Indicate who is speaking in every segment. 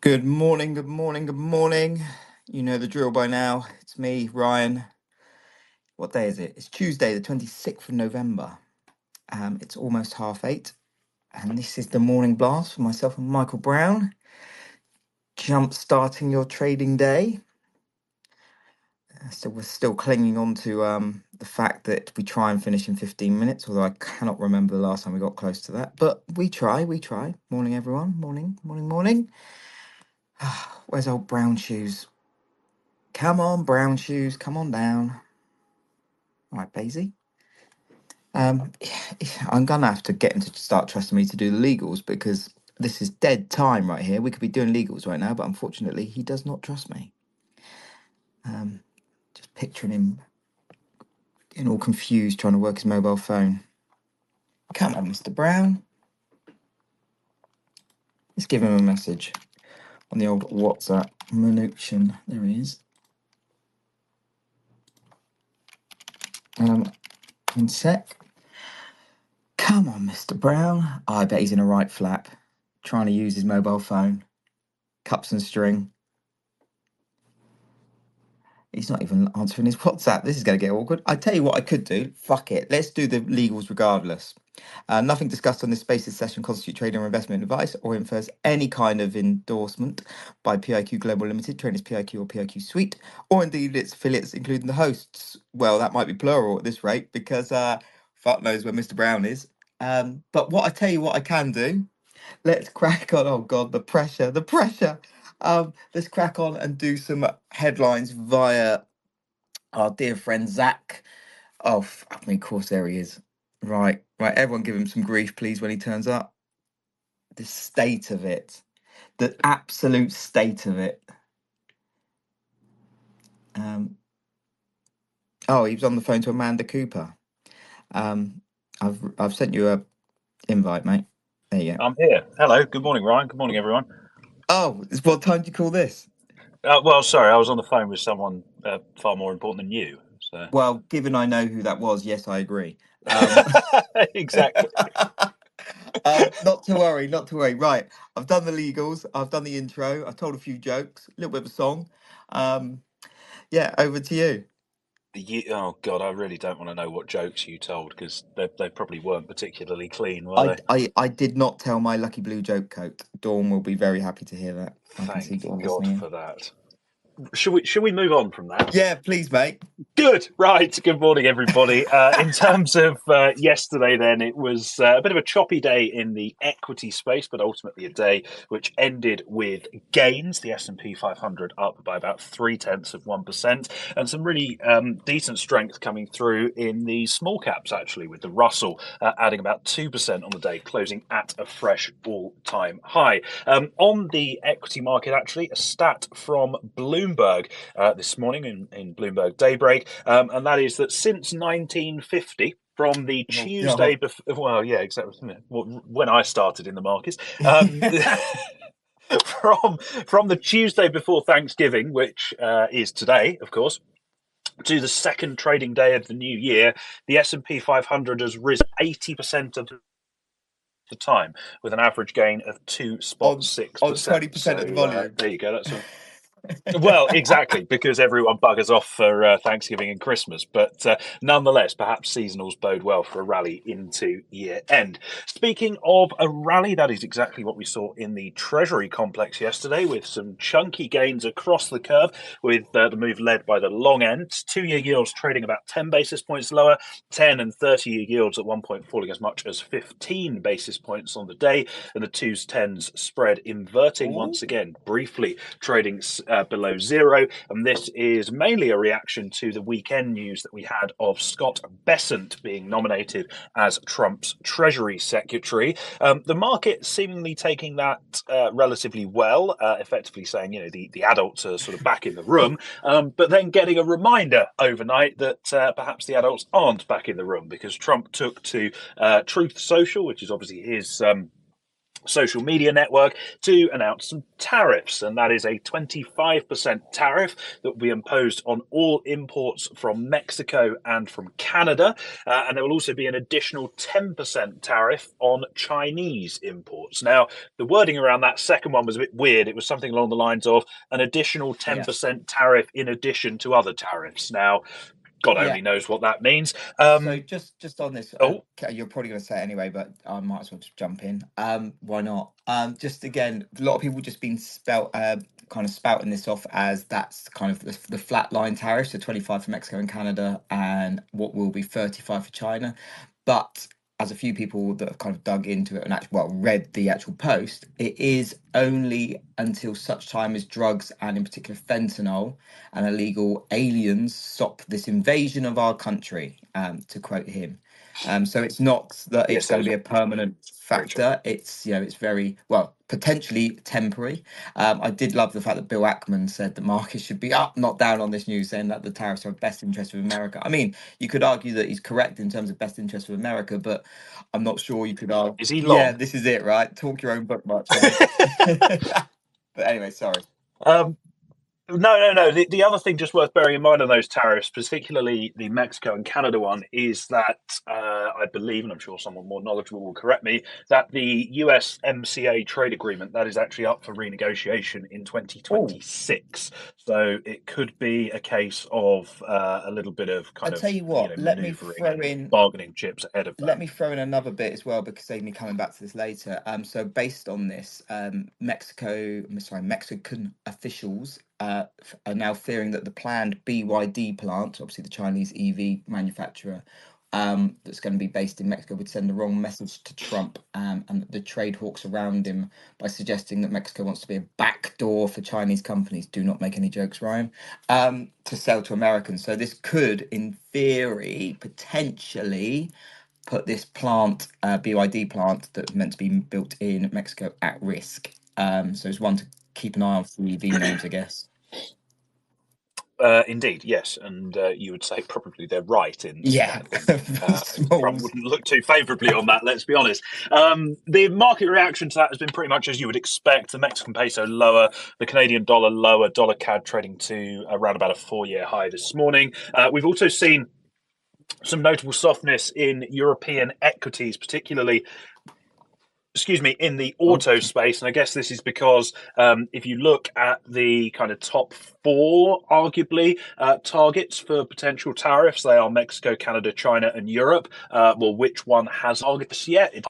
Speaker 1: Good morning, good morning, good morning. You know the drill by now. It's me, Ryan. What day is it? It's Tuesday, the 26th of November. It's almost 8:30, and this is the morning blast for myself and Michael Brown. Jump starting your trading day. So we're still clinging on to the fact that we try and finish in 15 minutes, although I cannot remember the last time we got close to that. But we try, we try. Morning, everyone. Morning, morning, morning. Where's old Brown Shoes? Come on, Brown Shoes, come on down. All right, Basie. Um, I'm gonna have to get him to start trusting me to do the legals because this is dead time right here. We could be doing legals right now, but unfortunately, he does not trust me. Just picturing him getting all confused trying to work his mobile phone. Come on, Mr. Brown. Let's give him a message on the old WhatsApp. Minution. There he is. One sec. Come on, Mr. Brown. Oh, I bet he's in a right flap, trying to use his mobile phone. Cups and string. He's not even answering his WhatsApp. This is going to get awkward. I tell you what I could do. Fuck it. Let's do the legals regardless. Nothing discussed on this Spaces session constitute trading or investment advice or infers any kind of endorsement by PIQ Global Limited, traders PIQ or PIQ Suite, or indeed its affiliates, including the hosts. Well, that might be plural at this rate because fuck knows where Mr. Brown is. But what I tell you what I can do. Let's crack on. Oh God, the pressure, the pressure. Let's crack on and do some headlines via our dear friend Zach. Oh, I mean, of course, there he is. Right, right. Everyone, give him some grief, please, when he turns up. The state of it, the absolute state of it. Oh, he was on the phone to Amanda Cooper. I've sent you a invite, mate. There you go.
Speaker 2: I'm here. Hello. Good morning, Ryan. Good morning, everyone.
Speaker 1: Oh, what time do you call this?
Speaker 2: Well, sorry, I was on the phone with someone far more important than you. So
Speaker 1: Well, given I know who that was, yes, I agree. Um,
Speaker 2: exactly.
Speaker 1: not to worry, not to worry. Right, I've done the legals, I've done the intro, I've told a few jokes, a little bit of a song. Yeah, over to you.
Speaker 2: Oh God, I really don't want to know what jokes you told because they probably weren't particularly clean, were
Speaker 1: I,
Speaker 2: they?
Speaker 1: I did not tell my lucky blue joke coat. Dawn will be very happy to hear that. I can see
Speaker 2: Thank
Speaker 1: Dawn
Speaker 2: God
Speaker 1: listening
Speaker 2: for
Speaker 1: in.
Speaker 2: that. Should we move on from that?
Speaker 1: Yeah, please, mate.
Speaker 2: Good. Right. Good morning, everybody. In terms of yesterday, then, it was a bit of a choppy day in the equity space, but ultimately a day which ended with gains. The S&P 500 up by about 0.3%, and some really decent strength coming through in the small caps, actually, with the Russell adding about 2% on the day, closing at a fresh all-time high. On the equity market, actually, a stat from Bloomberg this morning in Bloomberg Daybreak, and that is that since 1950, from the
Speaker 1: Oh,
Speaker 2: Tuesday
Speaker 1: God.
Speaker 2: before, well, yeah, exactly, when I started in the markets, um, from from the Tuesday before Thanksgiving, which is today, of course, to the second trading day of the new year, the S&P 500 has risen 80% of the time, with an average gain of two spot
Speaker 1: on
Speaker 2: six
Speaker 1: on
Speaker 2: percent.
Speaker 1: 20% of the volume.
Speaker 2: There you go. That's all. Well, exactly, because everyone buggers off for Thanksgiving and Christmas. But nonetheless, perhaps seasonals bode well for a rally into year end. Speaking of a rally, that is exactly what we saw in the Treasury complex yesterday, with some chunky gains across the curve, with the move led by the long end. 2-year yields trading about 10 basis points lower, 10 and 30-year yields at one point falling as much as 15 basis points on the day, and the 2s10s spread inverting once
Speaker 1: Ooh.
Speaker 2: again, briefly trading below zero. And this is mainly a reaction to the weekend news that we had of Scott Bessent being nominated as Trump's Treasury Secretary. The market seemingly taking that relatively well, effectively saying, the adults are sort of back in the room, but then getting a reminder overnight that perhaps the adults aren't back in the room because Trump took to Truth Social, which is obviously his social media network to announce some tariffs, and that is a 25% tariff that will be imposed on all imports from Mexico and from Canada. And there will also be an additional 10% tariff on Chinese imports. Now, the wording around that second one was a bit weird. It was something along the lines of an additional
Speaker 1: Yeah.
Speaker 2: 10% tariff in addition to other tariffs. Now, God
Speaker 1: Yeah.
Speaker 2: only knows what that means.
Speaker 1: So just on this,
Speaker 2: Oh,
Speaker 1: you're probably going to say it anyway, but I might as well just jump in. Why not? Just again, a lot of people just been kind of spouting this off as that's kind of the flat line tariff, so 25 for Mexico and Canada, and what will be 35 for China. But as a few people that have kind of dug into it and actually, well, read the actual post, it is only until such time as drugs and in particular fentanyl and illegal aliens stop this invasion of our country, to quote him. So it's not that it's
Speaker 2: yes,
Speaker 1: going to
Speaker 2: those
Speaker 1: be
Speaker 2: are
Speaker 1: a permanent
Speaker 2: very true.
Speaker 1: factor. It's, it's very, well, potentially temporary. I did love the fact that Bill Ackman said the market should be up, not down on this news, saying that the tariffs are best interest of America. I mean, you could argue that he's correct in terms of best interest of America, but I'm not sure you could argue.
Speaker 2: Is he
Speaker 1: Yeah,
Speaker 2: long?
Speaker 1: this is it, right? Talk your own book, much man. But anyway, sorry.
Speaker 2: um, No. The other thing just worth bearing in mind on those tariffs, particularly the Mexico and Canada one, is that I believe, and I'm sure someone more knowledgeable will correct me, that the USMCA trade agreement that is actually up for renegotiation in
Speaker 1: Oh,
Speaker 2: 2026. So it could be a case of a little bit of
Speaker 1: I
Speaker 2: kind
Speaker 1: tell
Speaker 2: of
Speaker 1: you what,
Speaker 2: manoeuvring and bargaining chips ahead of
Speaker 1: let
Speaker 2: that.
Speaker 1: me throw in another bit as well because save me coming back to this later. So based on this, Mexican officials are now fearing that the planned BYD plant, obviously the Chinese EV manufacturer, that's going to be based in Mexico, would send the wrong message to Trump, and the trade hawks around him by suggesting that Mexico wants to be a backdoor for Chinese companies. Do not make any jokes, Ryan. To sell to Americans. So this could, in theory, potentially put this plant, BYD plant that's meant to be built in Mexico, at risk. So it's one to keep an eye on for EV names, I guess.
Speaker 2: Indeed, yes, and you would say probably they're right in
Speaker 1: Yeah,
Speaker 2: that thinking. Trump
Speaker 1: smalls.
Speaker 2: wouldn't look too favourably on that. Let's be honest. The market reaction to that has been pretty much as you would expect. The Mexican peso lower, the Canadian dollar lower, dollar CAD trading to around about a 4-year high this morning. We've also seen some notable softness in European equities, particularly in the
Speaker 1: Oh,
Speaker 2: auto space. And I guess this is because if you look at the kind of top four, arguably, targets for potential tariffs, they are Mexico, Canada, China, and Europe. Well, which one has targets yet? It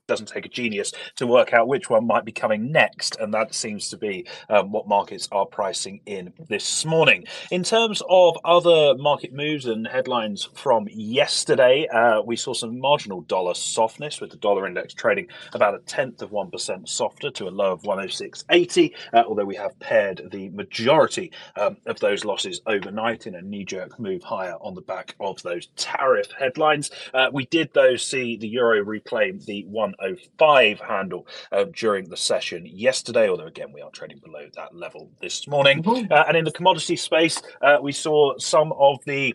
Speaker 2: doesn't take a genius to work out which one might be coming next, and that seems to be what markets are pricing in this morning. In terms of other market moves and headlines from yesterday, we saw some marginal dollar softness, with the dollar index trading about a tenth of 1% softer to a low of 106.80, although we have paired the majority of those losses overnight in a knee-jerk move higher on the back of those tariff headlines. We did, though, see the euro reclaim the 105 handle during the session yesterday, although again we are trading below that level this morning. And in the commodity space, we saw some of the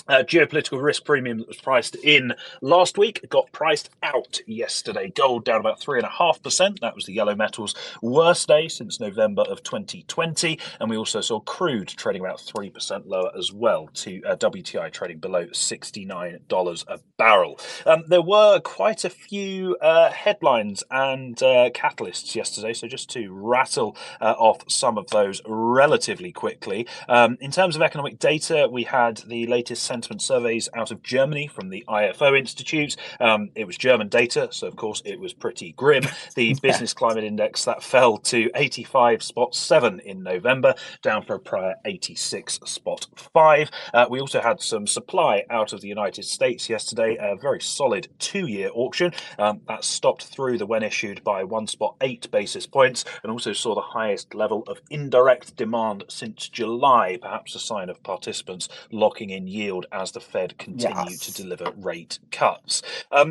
Speaker 2: geopolitical risk premium that was priced in last week got priced out yesterday. Gold down about 3.5%. That was the yellow metals' worst day since November of 2020. And we also saw crude trading about 3% lower as well, to WTI trading below $69 a barrel. There were quite a few headlines and catalysts yesterday. So just to rattle off some of those relatively quickly. In terms of economic data, we had the latest sentiment surveys out of Germany from the IFO Institute. It was German data, so of course it was pretty grim. The
Speaker 1: yeah.
Speaker 2: business climate index that fell to 85.7 in November, down from a prior 86.5. We also had some supply out of the United States yesterday, a very solid 2-year auction that stopped through the when issued by 1.8 basis points, and also saw the highest level of indirect demand since July, perhaps a sign of participants locking in yield as the Fed continued to
Speaker 1: Yes.
Speaker 2: deliver rate cuts.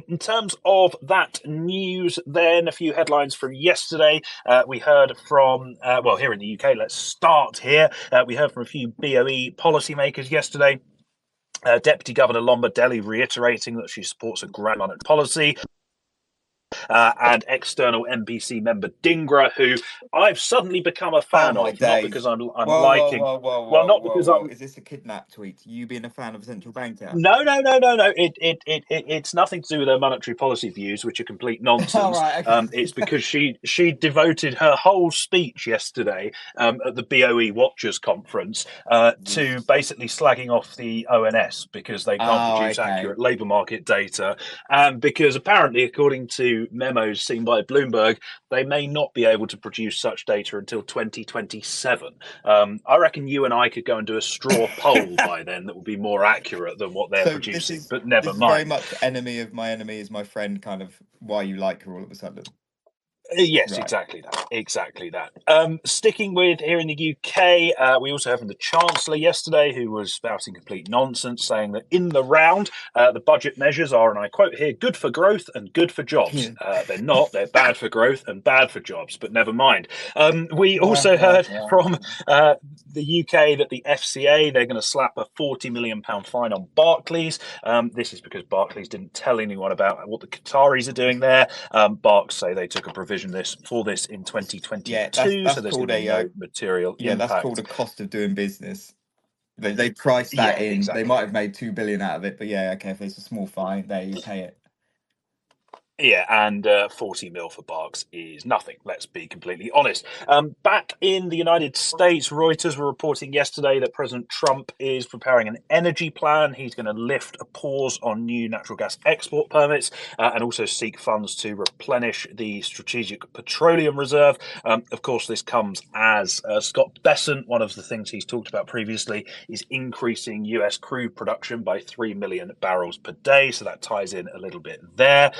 Speaker 2: In terms of that news, then a few headlines from yesterday. We heard from, here in the UK, let's start here. We heard from a few BOE policymakers yesterday. Deputy Governor Lombardelli reiterating that she supports a grand monetary policy. and external NBC member Dingra, who I've suddenly become a
Speaker 1: Oh
Speaker 2: fan
Speaker 1: my
Speaker 2: of, not
Speaker 1: days.
Speaker 2: because I'm
Speaker 1: Whoa, whoa,
Speaker 2: liking,
Speaker 1: whoa, whoa,
Speaker 2: well,
Speaker 1: whoa,
Speaker 2: not
Speaker 1: whoa,
Speaker 2: because
Speaker 1: whoa.
Speaker 2: I'm
Speaker 1: Is this a kidnap tweet? You being a fan of a central banker?
Speaker 2: no, no, no, no, no. It's nothing to do with her monetary policy views, which are complete
Speaker 1: All
Speaker 2: nonsense.
Speaker 1: right, okay.
Speaker 2: It's because she devoted her whole speech yesterday at the BOE Watchers Conference to
Speaker 1: Yes.
Speaker 2: basically slagging off the ONS because they can't
Speaker 1: Oh,
Speaker 2: produce
Speaker 1: okay.
Speaker 2: accurate labour market data, and because apparently, according to memos seen by Bloomberg, they may not be able to produce such data until 2027. I reckon you and I could go and do a straw poll by then that would be more accurate than what they're
Speaker 1: So
Speaker 2: producing, but never
Speaker 1: this is very
Speaker 2: mind.
Speaker 1: much enemy of my enemy is my friend, kind of why you like her all of a sudden.
Speaker 2: Yes,
Speaker 1: Right.
Speaker 2: exactly that. Exactly that. Sticking with here in the UK, we also have the Chancellor yesterday who was spouting complete nonsense, saying that in the round, the budget measures are, and I quote here, good for growth and good for jobs.
Speaker 1: Yeah.
Speaker 2: They're not. They're bad for growth and bad for jobs, but never mind. We also heard from the UK that the FCA, they're going to slap a £40 million fine on Barclays. This is because Barclays didn't tell anyone about what the Qataris are doing there. Barks say they took a provision for this in
Speaker 1: Yeah,
Speaker 2: 2022, so
Speaker 1: that's
Speaker 2: there's going
Speaker 1: called
Speaker 2: to be
Speaker 1: a
Speaker 2: no material
Speaker 1: yeah, that's called
Speaker 2: impact.
Speaker 1: a cost of doing business. They priced that
Speaker 2: Yeah,
Speaker 1: in. They
Speaker 2: exactly.
Speaker 1: might have made 2 billion out of it, but yeah, okay, if it's a small fine, there you pay it.
Speaker 2: Yeah, and 40 mil for Barks is nothing. Let's be completely honest. Back in the United States, Reuters were reporting yesterday that President Trump is preparing an energy plan. He's going to lift a pause on new natural gas export permits and also seek funds to replenish the Strategic Petroleum Reserve. Of course, this comes as Scott Bessent, one of the things he's talked about previously, is increasing US crude production by 3 million barrels per day. So that ties in a little bit there.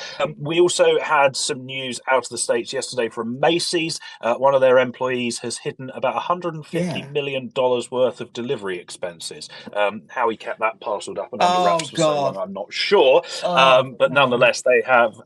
Speaker 2: We also had some news out of the States yesterday from Macy's. One of their employees has hidden about $150
Speaker 1: Yeah.
Speaker 2: million worth of delivery expenses. How he kept that parceled up and under
Speaker 1: Oh
Speaker 2: wraps for so long,
Speaker 1: God.
Speaker 2: I'm not sure.
Speaker 1: Oh
Speaker 2: But
Speaker 1: God.
Speaker 2: nonetheless, they have.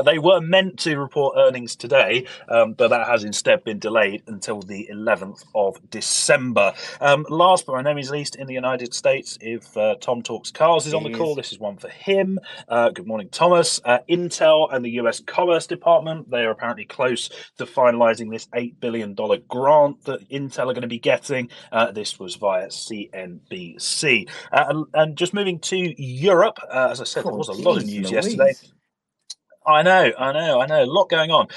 Speaker 2: They were meant to report earnings today, but that has instead been delayed until the 11th of December. Last but by no means least, in the United States, if Tom Talks Cars is on
Speaker 1: It
Speaker 2: the call,
Speaker 1: is.
Speaker 2: this is one for him. Good morning, Thomas. Intel and the US Commerce Department, they are apparently close to finalizing this $8 billion grant that Intel are going to be getting. This was via CNBC. And just moving to Europe, as I said, there
Speaker 1: God,
Speaker 2: was a lot of
Speaker 1: jeez,
Speaker 2: news yesterday.
Speaker 1: Louise.
Speaker 2: I know, I know. A lot going on.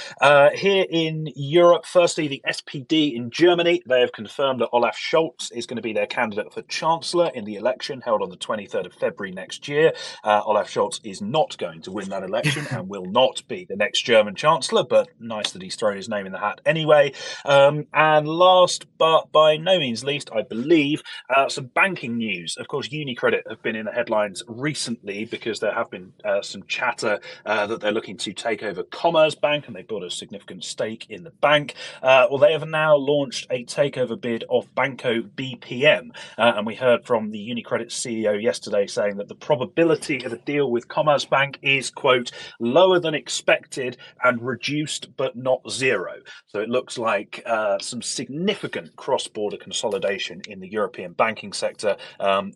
Speaker 2: Here in Europe, firstly, the SPD in Germany, they have confirmed that Olaf Scholz is going to be their candidate for Chancellor in the election held on the 23rd of February next year. Olaf Scholz is not going to win that election and will not be the next German Chancellor, but nice that he's thrown his name in the hat anyway. And last but by no means least, I believe, some banking news. Of course, UniCredit have been in the headlines recently because there have been some chatter that they're looking to take over Commerzbank, and they bought a significant stake in the bank. Well, they have now launched a takeover bid of Banco BPM, and we heard from the UniCredit CEO yesterday saying that the probability of a deal with Commerzbank is, quote, lower than expected and reduced but not zero. So it looks like some significant cross-border consolidation in the European banking sector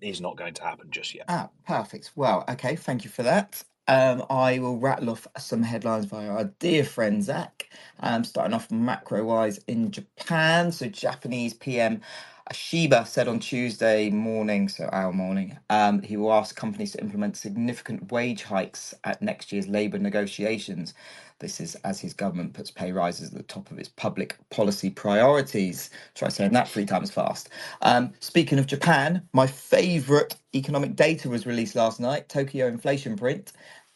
Speaker 2: is not going to happen just yet.
Speaker 1: Ah, perfect. Well, okay, thank you for that. I will rattle off some headlines via our dear friend Zach. Starting off macro-wise in Japan. So Japanese PM Ashiba said on Tuesday morning, so our morning, he will ask companies to implement significant wage hikes at next year's labour negotiations. This is as his government puts pay rises at the top of its public policy priorities. Try saying that 3 times fast. Speaking of Japan, my favourite economic data was released last night, Tokyo inflation print.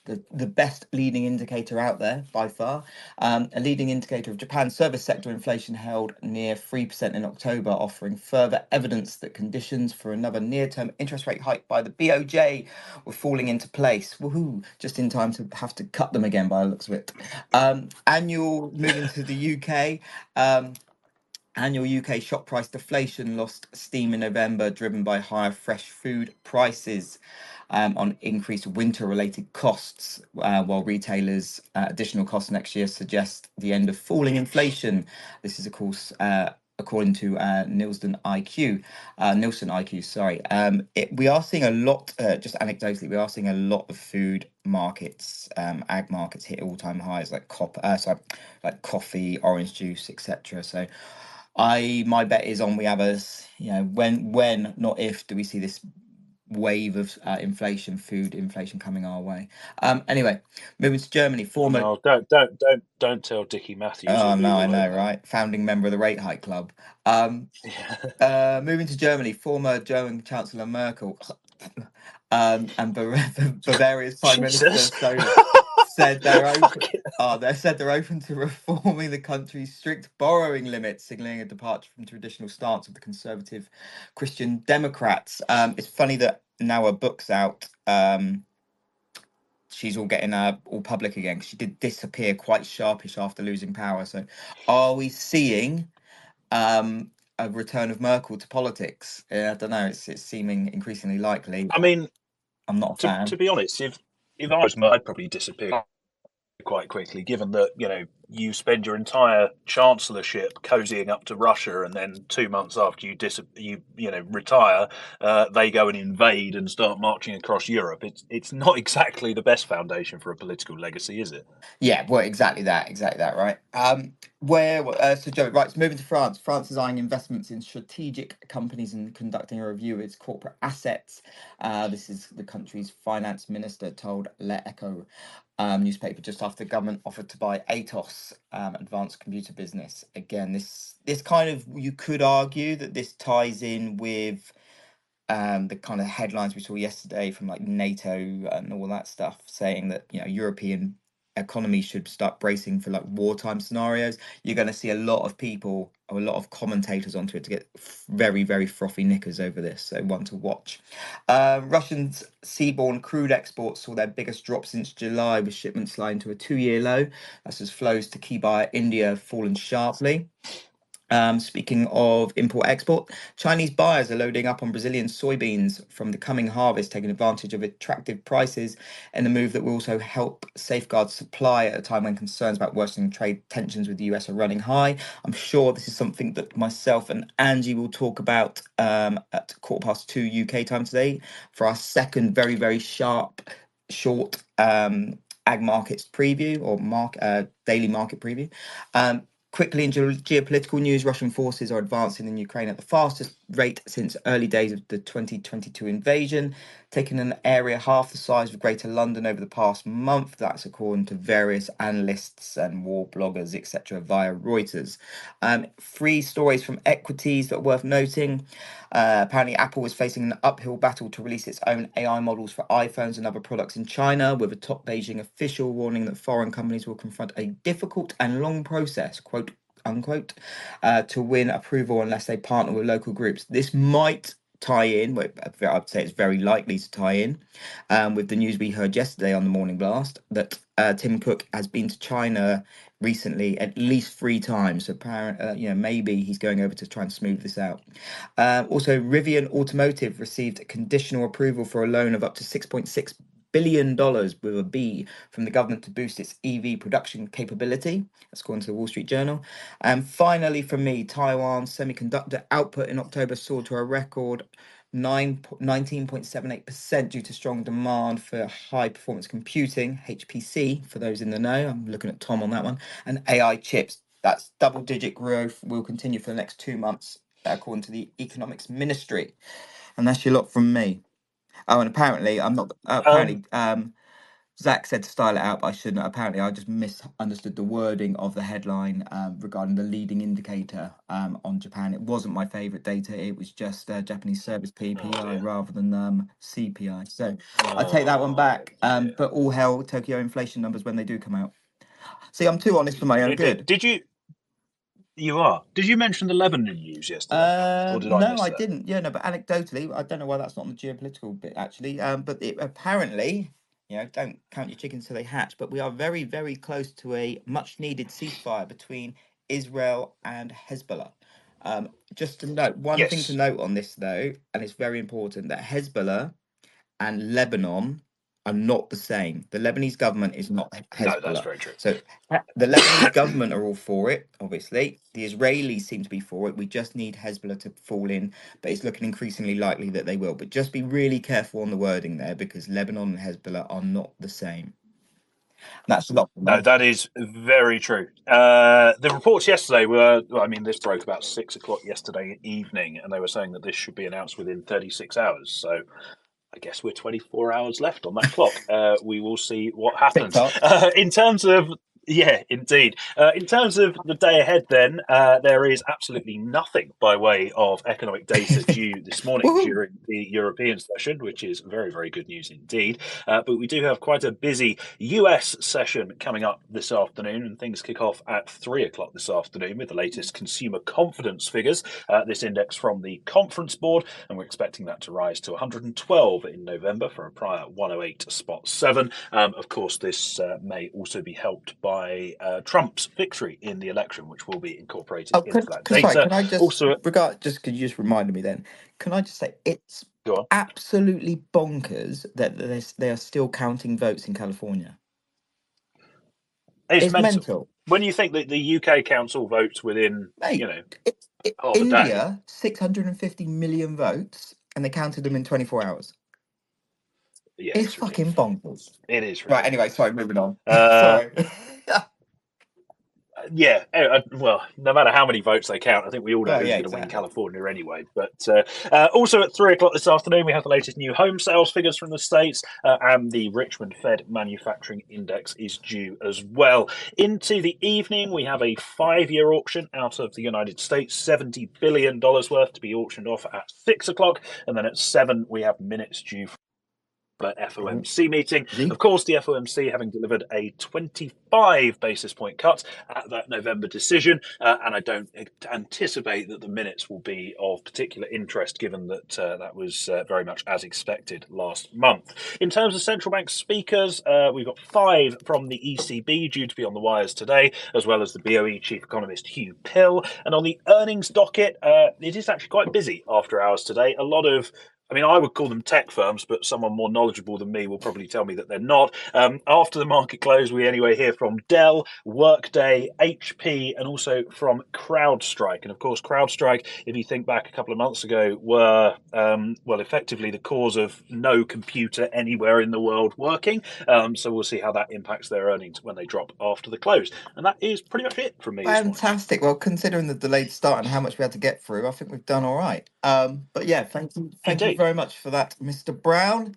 Speaker 1: The best leading indicator out there by far. A leading indicator of Japan's service sector inflation held near 3% in October, offering further evidence that conditions for another near-term interest rate hike by the BOJ were falling into place. Woohoo! Just in time to have to cut them again by the looks of it. Moving to the UK. Annual UK shop price deflation lost steam in November, driven by higher fresh food prices on increased winter-related costs, while retailers' additional costs next year suggest the end of falling inflation. This is, of course, according to Nielsen IQ. Sorry, we are seeing a lot. Just anecdotally, we are seeing a lot of food markets, ag markets, hit all-time highs, like like coffee, orange juice, etc. So, my bet is on we have when not if do we see this wave of food inflation coming our way. Anyway, moving to Germany, former.
Speaker 2: No, don't tell Dickie Matthews. He'll
Speaker 1: Oh no,
Speaker 2: be
Speaker 1: I
Speaker 2: all
Speaker 1: know,
Speaker 2: over that.
Speaker 1: right? Founding member of the rate hike club. Um, Moving to Germany, former German Chancellor Merkel, and Bavaria's Prime Minister
Speaker 2: Jesus.
Speaker 1: Sola said they're open. They said they're open to reforming the country's strict borrowing limits, signaling a departure from traditional stance of the conservative Christian Democrats. It's funny that now her book's out. She's all getting all public again 'cause she did disappear quite sharpish after losing power. So, are we seeing a return of Merkel to politics? I don't know. It's seeming increasingly likely.
Speaker 2: I mean,
Speaker 1: I'm not a
Speaker 2: to
Speaker 1: fan.
Speaker 2: be honest, if I was, I'd probably disappear quite quickly, given that you spend your entire chancellorship cozying up to Russia, and then 2 months after you retire, they go and invade and start marching across Europe. It's not exactly the best foundation for a political legacy, is it?
Speaker 1: Yeah, well, exactly that, right? So Joe, right, so moving to France. France is eyeing investments in strategic companies and conducting a review of its corporate assets. This is the country's finance minister told L'Echo newspaper just after the government offered to buy Atos, advanced computer business. Again, this kind of, you could argue that this ties in with the kind of headlines we saw yesterday from like NATO and all that stuff, saying that European economy should start bracing for like wartime scenarios. You're going to see a lot of people or a lot of commentators onto it to get very very frothy knickers over this. So one to watch. Russian seaborne crude exports saw their biggest drop since July, with shipments sliding to a 2-year low. That's as flows to key buyer India fallen sharply. Speaking of import export, Chinese buyers are loading up on Brazilian soybeans from the coming harvest, taking advantage of attractive prices in a move that will also help safeguard supply at a time when concerns about worsening trade tensions with the US are running high. I'm sure this is something that myself and Angie will talk about at 2:15 UK time today for our second very, very short ag markets preview or daily market preview. Quickly in geopolitical news, Russian forces are advancing in Ukraine at the fastest rate since early days of the 2022 invasion, taking an area half the size of Greater London over the past month. That's according to various analysts and war bloggers, etc., via Reuters. Three stories from equities that are worth noting. Apparently, Apple is facing an uphill battle to release its own AI models for iPhones and other products in China, with a top Beijing official warning that foreign companies will confront a difficult and long process, quote unquote, to win approval unless they partner with local groups. This might tie in, well, I'd say it's very likely to tie in with the news we heard yesterday on the Morning Blast that Tim Cook has been to China recently at least 3 times. So apparently, maybe he's going over to try and smooth this out. Also, Rivian Automotive received conditional approval for a loan of up to $6.6 billion with a B from the government to boost its EV production capability. That's according to the Wall Street Journal. And finally, for me, Taiwan's semiconductor output in October soared to a record 19.78% due to strong demand for high performance computing, HPC, for those in the know. I'm looking at Tom on that one, and AI chips. That's double digit growth will continue for the next 2 months, according to the Economics Ministry. And that's your lot from me. Oh, and apparently, I'm not.
Speaker 2: Um,
Speaker 1: Apparently, Zach said to style it out, but I shouldn't. Apparently, I just misunderstood the wording of the headline regarding the leading indicator on Japan. It wasn't my favorite data. It was just Japanese service
Speaker 2: oh
Speaker 1: PPI
Speaker 2: dear.
Speaker 1: rather than CPI. So I take that one
Speaker 2: Oh
Speaker 1: back.
Speaker 2: dear.
Speaker 1: But all hell Tokyo inflation numbers when they do come out. See, I'm too honest for my own good.
Speaker 2: Did you? You are. Did you mention the Lebanon news yesterday, or did I
Speaker 1: No,
Speaker 2: miss
Speaker 1: I
Speaker 2: that?
Speaker 1: didn't. Yeah, no, but anecdotally, I don't know why that's not on the geopolitical bit actually. But it apparently, don't count your chickens till they hatch. But we are very, very close to a much needed ceasefire between Israel and Hezbollah. Just to note, one thing to
Speaker 2: Yes.
Speaker 1: note on this though, and it's very important that Hezbollah and Lebanon are not the same. The Lebanese government is not
Speaker 2: No, that's
Speaker 1: Hezbollah.
Speaker 2: very true.
Speaker 1: So the Lebanese government are all for it, obviously. The Israelis seem to be for it. We just need Hezbollah to fall in, but it's looking increasingly likely that they will. But just be really careful on the wording there, because Lebanon and Hezbollah are not the same. That's a lot.
Speaker 2: No, that is very true. The reports yesterday were, well, I mean, this broke about 6 o'clock yesterday evening, and they were saying that this should be announced within 36 hours. So I guess we're 24 hours left on that clock. We will see what happens.
Speaker 1: TikTok.
Speaker 2: In terms of Yeah, indeed. In terms of the day ahead, then, there is absolutely nothing by way of economic data due this morning
Speaker 1: Woohoo!
Speaker 2: during the European session, which is very, very good news indeed. But we do have quite a busy US session coming up this afternoon, and things kick off at 3 o'clock this afternoon with the latest consumer confidence figures. This index from the Conference Board, and we're expecting that to rise to 112 in November from a prior 108.7. Of course, this may also be helped by Trump's victory in the election, which will be incorporated
Speaker 1: Oh,
Speaker 2: into that
Speaker 1: sorry,
Speaker 2: data.
Speaker 1: can I just
Speaker 2: Also,
Speaker 1: could you just remind me then? Can I just say it's
Speaker 2: go on.
Speaker 1: absolutely bonkers that they are still counting votes in California.
Speaker 2: It's
Speaker 1: It's
Speaker 2: mental.
Speaker 1: mental,
Speaker 2: When you think that the UK council votes within,
Speaker 1: mate.
Speaker 2: half a day,
Speaker 1: India 650 million votes, and they counted them in 24 hours.
Speaker 2: yeah,
Speaker 1: It's
Speaker 2: it's
Speaker 1: fucking
Speaker 2: ridiculous.
Speaker 1: bonkers.
Speaker 2: It is
Speaker 1: Right. Anyway,
Speaker 2: ridiculous.
Speaker 1: sorry. Moving on.
Speaker 2: Uh,
Speaker 1: Sorry.
Speaker 2: Yeah, well, no matter how many votes they count, I think we all know
Speaker 1: Well,
Speaker 2: who's
Speaker 1: yeah,
Speaker 2: going to win
Speaker 1: exactly.
Speaker 2: California anyway. But also at 3 o'clock this afternoon, we have the latest new home sales figures from the states, and the Richmond Fed Manufacturing Index is due as well. Into the evening, we have a 5-year auction out of the United States, $70 billion worth to be auctioned off at 6 o'clock, and then at 7 we have minutes due
Speaker 1: Oh,
Speaker 2: FOMC meeting.
Speaker 1: is he?
Speaker 2: Of course, the FOMC having delivered a 25 basis point cut at that November decision, and I don't anticipate that the minutes will be of particular interest, given that that was very much as expected last month. In terms of central bank speakers, we've got 5 from the ECB due to be on the wires today, as well as the BOE chief economist Hugh Pill. And on the earnings docket, it is actually quite busy after hours today. A lot of I would call them tech firms, but someone more knowledgeable than me will probably tell me that they're not. After the market close, we anyway hear from Dell, Workday, HP, and also from CrowdStrike. And of course, CrowdStrike, if you think back a couple of months ago, were, effectively the cause of no computer anywhere in the world working. So we'll see how that impacts their earnings when they drop after the close. And that is pretty much it from me this morning.
Speaker 1: Fantastic. Well, considering the delayed start and how much we had to get through, I think we've done all right. But yeah, thank you
Speaker 2: Indeed.
Speaker 1: very much for that, Mr. Brown.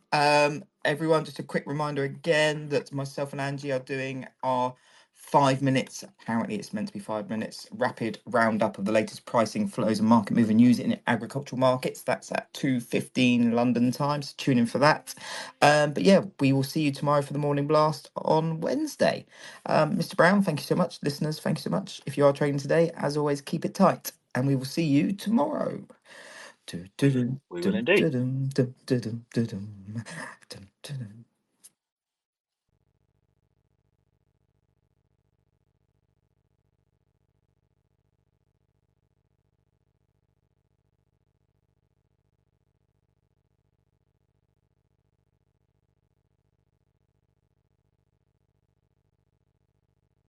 Speaker 1: Everyone, just a quick reminder again that myself and Angie are doing our 5 minutes. Apparently, it's meant to be 5 minutes. Rapid roundup of the latest pricing, flows, and market moving news in agricultural markets. That's at 2:15 London time. So tune in for that. But yeah, we will see you tomorrow for the morning blast on Wednesday. Mr. Brown, thank you so much. Listeners, thank you so much. If you are trading today, as always, keep it tight, and we will see you tomorrow.
Speaker 2: We will indeed.